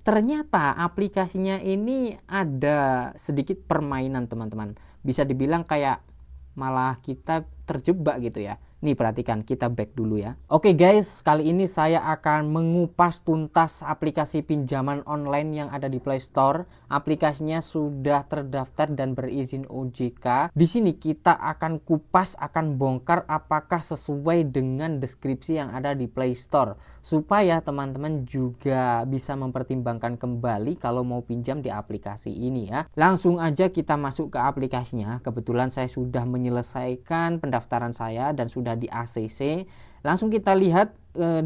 ternyata aplikasinya ini ada sedikit permainan teman-teman. Bisa dibilang kayak malah kita terjebak gitu ya. Nih perhatikan, kita back dulu ya. Oke guys, kali ini saya akan mengupas tuntas aplikasi pinjaman online yang ada di Play Store. Aplikasinya sudah terdaftar dan berizin OJK. Di sini kita akan kupas, akan bongkar apakah sesuai dengan deskripsi yang ada di Play Store, supaya teman-teman juga bisa mempertimbangkan kembali kalau mau pinjam di aplikasi ini ya. Langsung aja kita masuk ke aplikasinya. Kebetulan saya sudah menyelesaikan pendaftaran saya dan sudah di ACC. Langsung kita lihat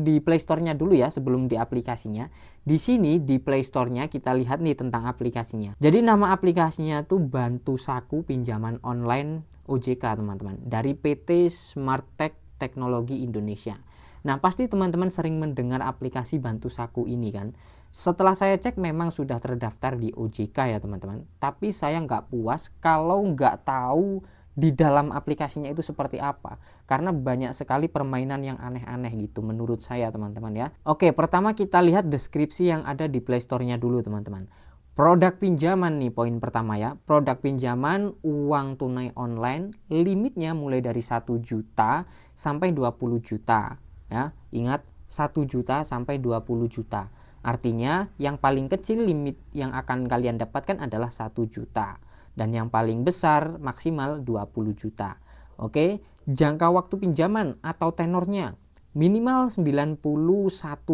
di Play Store-nya dulu ya sebelum di aplikasinya. Di sini di Play Store-nya kita lihat nih tentang aplikasinya. Jadi nama aplikasinya tuh Bantu Saku Pinjaman Online OJK teman-teman, dari PT Smartech Teknologi Indonesia. Nah pasti teman-teman sering mendengar aplikasi Bantu Saku ini kan. Setelah saya cek memang sudah terdaftar di OJK ya teman-teman. Tapi saya nggak puas kalau nggak tahu di dalam aplikasinya itu seperti apa, karena banyak sekali permainan yang aneh-aneh gitu menurut saya teman-teman ya. Oke, pertama kita lihat deskripsi yang ada di Play Store-nya dulu teman-teman. Produk pinjaman nih poin pertama ya. Produk pinjaman uang tunai online, limitnya mulai dari 1 juta sampai 20 juta ya. Ingat, 1 juta sampai 20 juta. Artinya yang paling kecil limit yang akan kalian dapatkan adalah 1 juta. Dan yang paling besar maksimal 20 juta. Oke, jangka waktu pinjaman atau tenornya minimal 91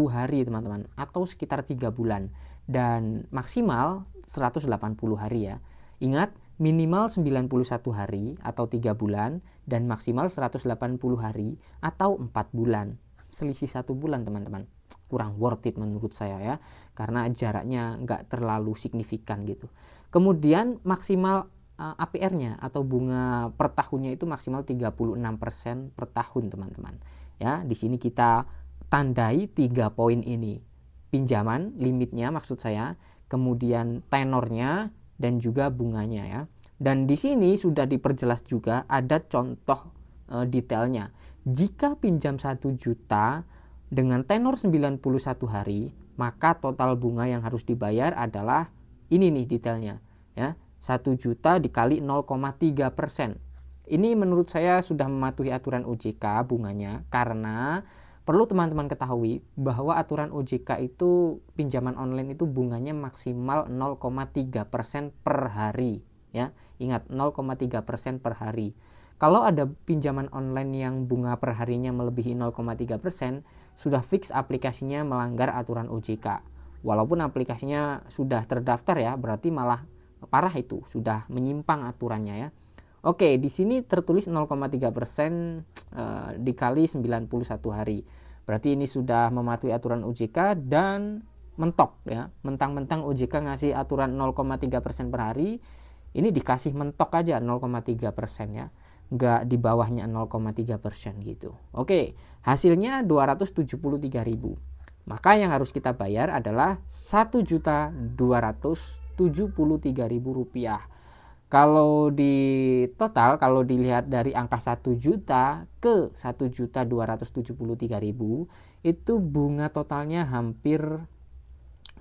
hari teman-teman, atau sekitar 3 bulan, dan maksimal 180 hari ya. Ingat, minimal 91 hari atau 3 bulan dan maksimal 180 hari atau 4 bulan. Selisih 1 bulan teman-teman. Kurang worth it menurut saya ya, karena jaraknya nggak terlalu signifikan gitu. Kemudian maksimal APR-nya atau bunga per tahunnya itu maksimal 36% per tahun teman-teman. Ya, di sini kita tandai 3 poin ini. Pinjaman, limitnya maksud saya, kemudian tenornya dan juga bunganya ya. Dan di sini sudah diperjelas juga ada contoh detailnya. Jika pinjam 1 juta dengan tenor 91 hari, maka total bunga yang harus dibayar adalah ini nih detailnya ya, 1 juta dikali 0,3%. Ini menurut saya sudah mematuhi aturan OJK bunganya, karena perlu teman-teman ketahui bahwa aturan OJK itu pinjaman online itu bunganya maksimal 0,3% per hari ya. Ingat, 0,3% per hari. Kalau ada pinjaman online yang bunga per harinya melebihi 0,3%, sudah fix aplikasinya melanggar aturan OJK. Walaupun aplikasinya sudah terdaftar ya, berarti malah parah itu, sudah menyimpang aturannya ya. Oke, di sini tertulis 0,3% dikali 91 hari. Berarti ini sudah mematuhi aturan OJK dan mentok ya. Mentang-mentang OJK ngasih aturan 0,3% per hari, ini dikasih mentok aja 0,3% ya. Nggak di bawahnya 0,3% gitu. Oke, hasilnya 273.000. Maka yang harus kita bayar adalah 1.273.000 rupiah. Kalau di total, kalau dilihat dari angka 1 juta ke 1.273.000, itu bunga totalnya hampir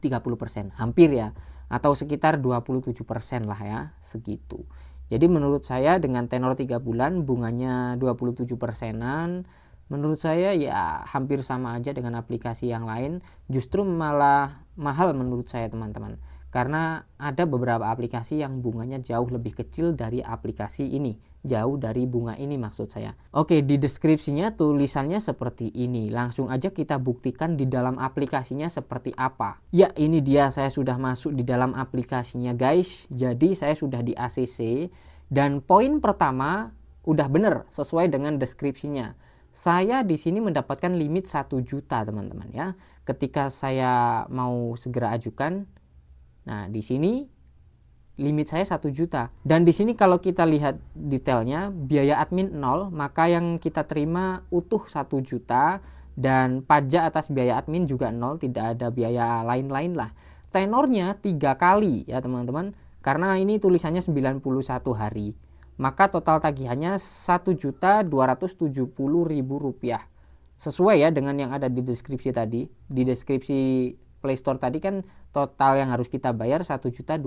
30%, hampir ya, atau sekitar 27% lah ya, segitu. Jadi menurut saya dengan tenor 3 bulan bunganya 27%-an, menurut saya ya hampir sama aja dengan aplikasi yang lain. Justru malah mahal menurut saya teman-teman, karena ada beberapa aplikasi yang bunganya jauh lebih kecil dari aplikasi ini, jauh dari bunga ini maksud saya. Oke, di deskripsinya tulisannya seperti ini. Langsung aja kita buktikan di dalam aplikasinya seperti apa. Ya, ini dia, saya sudah masuk di dalam aplikasinya guys. Jadi saya sudah di ACC dan poin pertama udah bener sesuai dengan deskripsinya. Saya di sini mendapatkan limit 1 juta teman-teman ya. Ketika saya mau segera ajukan, nah di sini limit saya 1 juta. Dan di sini kalau kita lihat detailnya, biaya admin 0, maka yang kita terima utuh 1 juta, dan pajak atas biaya admin juga 0, tidak ada biaya lain-lain lah. Tenornya 3 kali ya teman-teman, karena ini tulisannya 91 hari. Maka total tagihannya 1.270.000 rupiah. Sesuai ya dengan yang ada di deskripsi tadi. Di deskripsi Play Store tadi kan total yang harus kita bayar 1.273.000.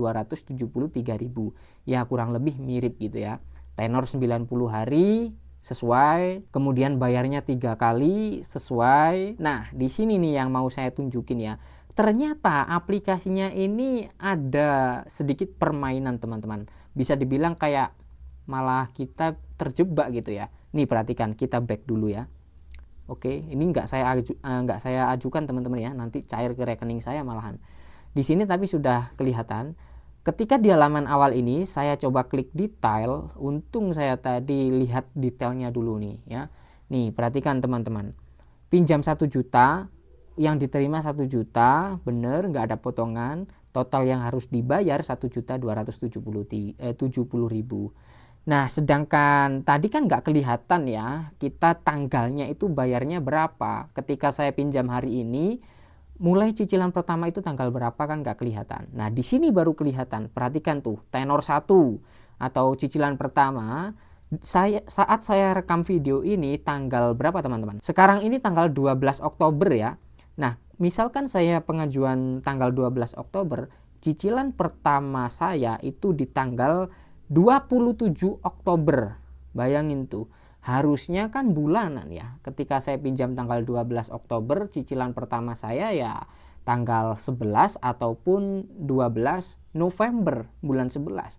Ya kurang lebih mirip gitu ya. Tenor 90 hari sesuai, kemudian bayarnya 3 kali sesuai. Nah, di sini nih yang mau saya tunjukin ya. Ternyata aplikasinya ini ada sedikit permainan teman-teman. Bisa dibilang kayak malah kita terjebak gitu ya. Nih perhatikan, kita back dulu ya. Oke, ini nggak saya ajukan teman-teman ya, nanti cair ke rekening saya malahan. Di sini tapi sudah kelihatan. Ketika di halaman awal ini saya coba klik detail, untung saya tadi lihat detailnya dulu nih ya. Nih perhatikan teman-teman, pinjam 1 juta, yang diterima 1 juta, bener nggak ada potongan, total yang harus dibayar 1.270.000. Nah, sedangkan tadi kan nggak kelihatan ya, kita tanggalnya itu bayarnya berapa. Ketika saya pinjam hari ini, mulai cicilan pertama itu tanggal berapa kan nggak kelihatan. Nah, di sini baru kelihatan. Perhatikan tuh, tenor 1 atau cicilan pertama, saat saya rekam video ini tanggal berapa teman-teman? Sekarang ini tanggal 12 Oktober ya. Nah, misalkan saya pengajuan tanggal 12 Oktober, cicilan pertama saya itu di tanggal 27 Oktober. Bayangin tuh, harusnya kan bulanan ya. Ketika saya pinjam tanggal 12 Oktober, cicilan pertama saya ya tanggal 11 ataupun 12 November bulan 11.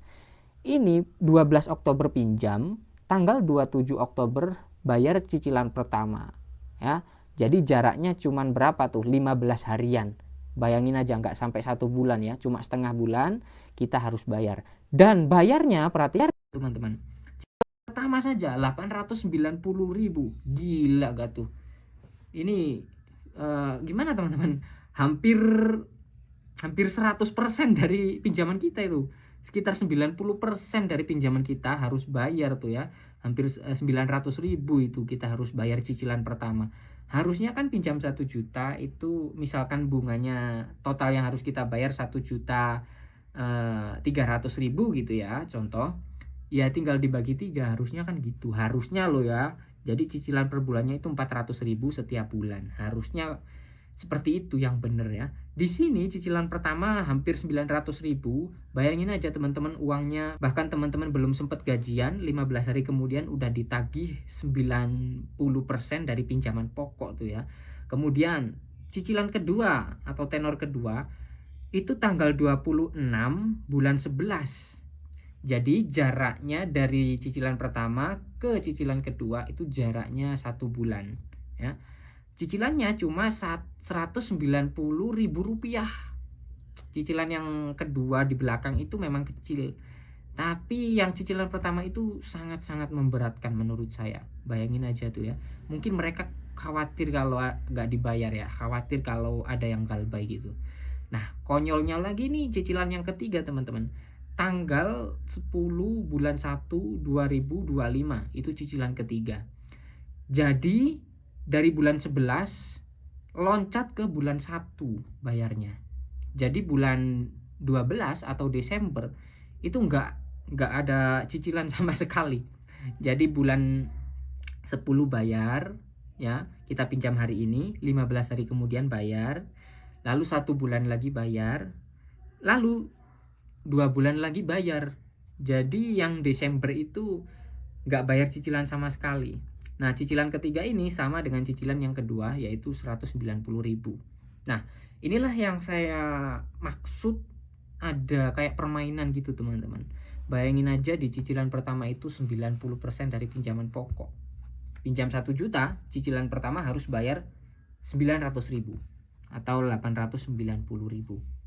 Ini 12 Oktober pinjam, tanggal 27 Oktober bayar cicilan pertama ya. Jadi jaraknya cuman berapa tuh? 15 harian. Bayangin aja, nggak sampai 1 bulan ya, cuma setengah bulan kita harus bayar. Dan bayarnya perhatikan teman-teman, pertama saja 890.000. Gila gak tuh? Ini gimana teman-teman? Hampir 100% dari pinjaman kita itu. Sekitar 90% dari pinjaman kita harus bayar tuh ya. Hampir 900.000 itu kita harus bayar cicilan pertama. Harusnya kan pinjam 1 juta itu misalkan bunganya total yang harus kita bayar 1.300.000 gitu ya, contoh. Ya tinggal dibagi 3, harusnya kan gitu. Harusnya loh ya. Jadi cicilan per bulannya itu 400.000 setiap bulan. Harusnya seperti itu yang bener ya. Di sini cicilan pertama hampir 900.000. Bayangin aja teman-teman uangnya, bahkan teman-teman belum sempat gajian, 15 hari kemudian udah ditagih 90% dari pinjaman pokok tuh ya. Kemudian cicilan kedua atau tenor kedua itu tanggal 26 bulan 11. Jadi jaraknya dari cicilan pertama ke cicilan kedua itu jaraknya 1 bulan ya. Cicilannya cuma 190.000 rupiah. Cicilan yang kedua di belakang itu memang kecil, tapi yang cicilan pertama itu sangat-sangat memberatkan menurut saya. Bayangin aja tuh ya, mungkin mereka khawatir kalau nggak dibayar ya, khawatir kalau ada yang galbay gitu. Nah, konyolnya lagi nih cicilan yang ketiga teman-teman, tanggal 10 bulan 1 2025 itu cicilan ketiga. Jadi dari bulan 11 loncat ke bulan 1 bayarnya. Jadi bulan 12 atau Desember itu nggak ada cicilan sama sekali. Jadi bulan 10 bayar ya, kita pinjam hari ini, 15 hari kemudian bayar, lalu 1 bulan lagi bayar, lalu 2 bulan lagi bayar. Jadi yang Desember itu nggak bayar cicilan sama sekali. Nah, cicilan ketiga ini sama dengan cicilan yang kedua, yaitu 190.000. Nah, inilah yang saya maksud ada kayak permainan gitu teman-teman. Bayangin aja di cicilan pertama itu 90% dari pinjaman pokok. Pinjam 1 juta, cicilan pertama harus bayar 900.000 atau 890.000.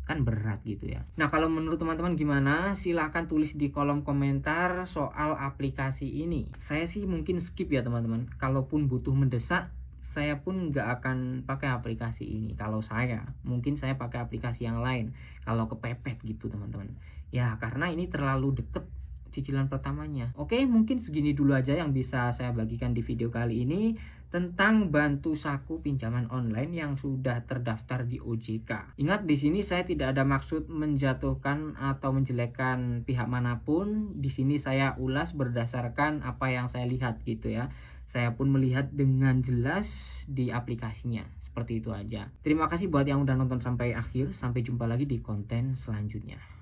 Kan berat gitu ya. Nah, kalau menurut teman-teman gimana? Silahkan tulis di kolom komentar soal aplikasi ini. Saya sih mungkin skip ya teman-teman. Kalaupun butuh mendesak, saya pun nggak akan pakai aplikasi ini. Kalau saya, mungkin saya pakai aplikasi yang lain kalau kepepet gitu teman-teman. Ya karena ini terlalu deket cicilan pertamanya. Oke, mungkin segini dulu aja yang bisa saya bagikan di video kali ini tentang bantu saku pinjaman online yang sudah terdaftar di OJK. Ingat, di sini saya tidak ada maksud menjatuhkan atau menjelekkan pihak manapun. Di sini saya ulas berdasarkan apa yang saya lihat gitu ya. saya pun melihat dengan jelas di aplikasinya. Seperti itu aja. Terima kasih buat yang udah nonton sampai akhir. Sampai jumpa lagi di konten selanjutnya.